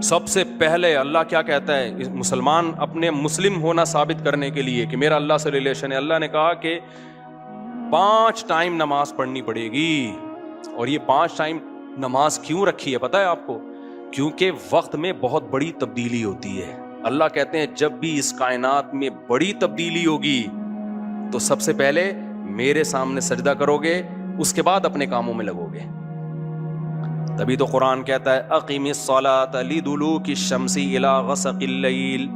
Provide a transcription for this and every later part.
سب سے پہلے اللہ کیا کہتا ہے مسلمان اپنے مسلم ہونا ثابت کرنے کے لیے کہ میرا اللہ سے ریلیشن ہے، اللہ نے کہا کہ 5 ٹائم نماز پڑھنی پڑے گی. اور یہ 5 ٹائم نماز کیوں رکھی ہے پتہ ہے آپ کو؟ کیونکہ وقت میں بہت بڑی تبدیلی ہوتی ہے. اللہ کہتے ہیں جب بھی اس کائنات میں بڑی تبدیلی ہوگی تو سب سے پہلے میرے سامنے سجدہ کرو گے، اس کے بعد اپنے کاموں میں لگو گے. تبھی تو قرآن کہتا ہے اقیم الصلاۃ لدلوک الشمس الی غسق اللیل،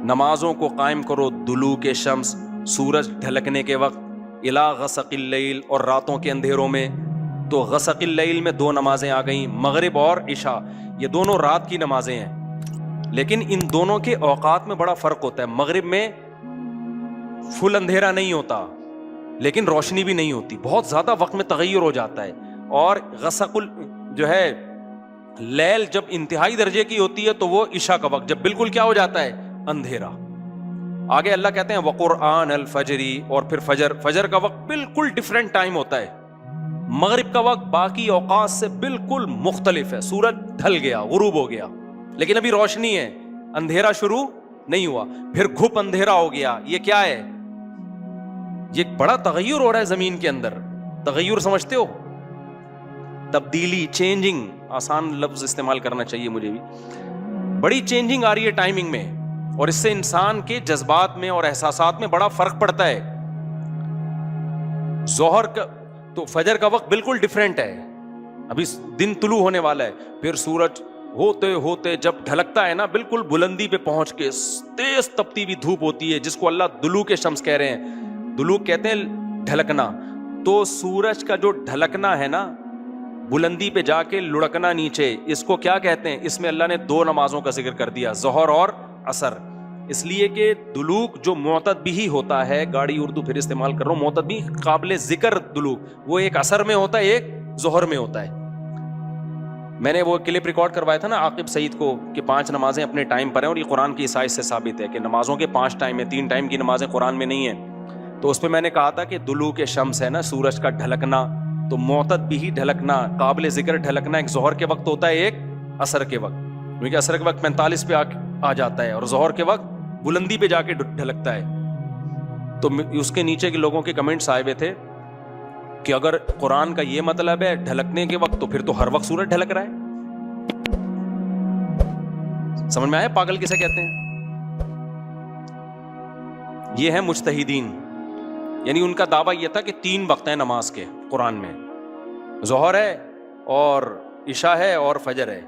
نمازوں کو قائم کرو دلوک شمس، سورج ڈھلکنے کے وقت، الی غسق اللیل، اور راتوں کے اندھیروں میں. تو غسق اللیل میں 2 نمازیں آ گئیں، مغرب اور عشاء. یہ دونوں رات کی نمازیں ہیں، لیکن ان دونوں کے اوقات میں بڑا فرق ہوتا ہے. مغرب میں فل اندھیرا نہیں ہوتا لیکن روشنی بھی نہیں ہوتی، بہت زیادہ وقت میں تغیر ہو جاتا ہے. اور غسق جو ہے لیل جب انتہائی درجے کی ہوتی ہے تو وہ عشاء کا وقت جب بالکل کیا ہو جاتا ہے، اندھیرا. آگے اللہ کہتے ہیں وقرآن الفجر، اور پھر فجر کا وقت بالکل ڈیفرنٹ ٹائم ہوتا ہے. مغرب کا وقت باقی اوقات سے بالکل مختلف ہے. سورج ڈھل گیا، غروب ہو گیا، لیکن ابھی روشنی ہے، اندھیرا شروع نہیں ہوا. پھر گھپ اندھیرا ہو گیا. یہ کیا ہے؟ یہ بڑا تغیر ہو رہا ہے زمین کے اندر. تغیر سمجھتے ہو؟ تبدیلی، چینجنگ. آسان لفظ استعمال کرنا چاہیے مجھے بھی. بڑی چینجنگ آ رہی ہے ٹائمنگ میں، اور اس سے انسان کے جذبات میں اور احساسات میں بڑا فرق پڑتا ہے. ظہر کا تو فجر کا وقت بالکل ڈیفرنٹ ہے، ابھی دن طلوع ہونے والا ہے. پھر سورج ہوتے ہوتے جب ڈھلکتا ہے نا، بالکل بلندی پہ پہنچ کے تیز تپتی ہوئی دھوپ ہوتی ہے جس کو اللہ دلوک شمس کہہ رہے ہیں. دلوک کہتے ہیں ڈھلکنا. تو سورج کا جو ڈھلکنا ہے نا، بلندی پہ جا کے لڑکنا نیچے، اس کو کیا کہتے ہیں؟ اس میں اللہ نے 2 نمازوں کا ذکر کر دیا، ظہر اور عصر. اس لیے کہ دلوک جو معتد بھی ہوتا ہے، گاڑی اردو پھر استعمال کر رہا ہوں، معتد بھی قابل ذکر دلوک، وہ ایک عصر میں ہوتا ہے، ایک ظہر میں ہوتا ہے. میں نے وہ کلپ ریکارڈ کروایا تھا نا عاقب سعید کو کہ 5 نمازیں اپنے ٹائم پر ہیں، اور یہ قرآن کی عیسائی سے ثابت ہے کہ نمازوں کے 5 ٹائم ہیں، 3 ٹائم کی نمازیں قرآن میں نہیں ہیں. تو اس پہ میں نے کہا تھا کہ دلوک شمس ہے نا، سورج کا ڈھلکنا، تو معتد بھی ڈھلکنا، قابل ذکر ڈھلکنا ایک ظہر کے وقت ہوتا ہے، ایک عصر کے وقت. کیونکہ عصر کے وقت 45 پہ آ جاتا ہے، اور ظہر کے وقت بلندی پہ جا کے ڈھلکتا ہے. تو اس کے نیچے کے لوگوں کے کمنٹس آئے ہوئے تھے کہ اگر قرآن کا یہ مطلب ہے ڈھلکنے کے وقت، تو پھر تو ہر وقت سورج ڈھلک رہا ہے. سمجھ میں آیا پاگل کسے کہتے ہیں؟ یہ ہے مجتہدین. یعنی ان کا دعویٰ یہ تھا کہ 3 وقت ہیں نماز کے قرآن میں، ظہر ہے اور عشاء ہے اور فجر ہے.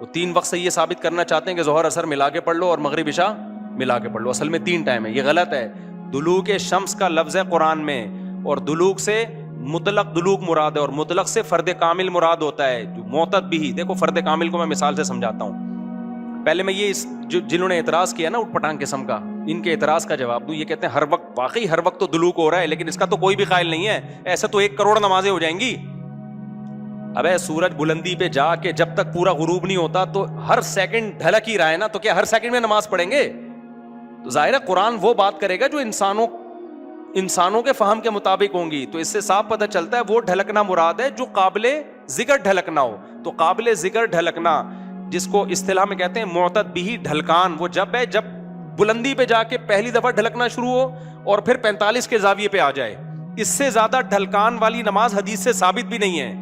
وہ 3 وقت سے یہ ثابت کرنا چاہتے ہیں کہ ظہر عصر ملا کے پڑھ لو اور مغرب عشاء ملا کے پڑھ لو. اصل میں 3 ٹائم ہے. یہ غلط ہے. دلوک شمس کا لفظ ہے قرآن میں، اور دلوک سے مطلق دلوک مراد ہے، اور مطلق سے فرد کامل مراد ہوتا ہے. جو معتد بھی، دیکھو فرد کامل کو میں مثال سے سمجھاتا ہوں. پہلے میں یہ جنہوں نے اعتراض کیا نا اٹھ پٹانگ قسم کا، ان کے اعتراض کا جواب دوں. یہ کہتے ہیں ہر وقت، واقعی ہر وقت تو دلوک ہو رہا ہے، لیکن اس کا تو کوئی بھی قائل نہیں ہے. ایسے تو 1 کروڑ نمازیں ہو جائیں گی. ابے سورج بلندی پہ جا کے جب تک پورا غروب نہیں ہوتا تو ہر سیکنڈ ڈھلک ہی رہا ہے نا، تو کیا ہر سیکنڈ میں نماز پڑھیں گے؟ تو ظاہر ہے قرآن وہ بات کرے گا جو انسانوں کے فہم کے مطابق ہوں گی. تو اس سے صاف پتہ چلتا ہے وہ ڈھلکنا مراد ہے جو قابل ذکر ڈھلکنا ہو. تو قابل ذکر ڈھلکنا جس کو اصطلاح میں کہتے ہیں معتد بھی ڈھلکان، وہ جب ہے جب بلندی پہ جا کے پہلی دفعہ ڈھلکنا شروع ہو اور پھر 45 کے زاویے پہ آ جائے. اس سے زیادہ ڈھلکان والی نماز حدیث سے ثابت بھی نہیں ہے.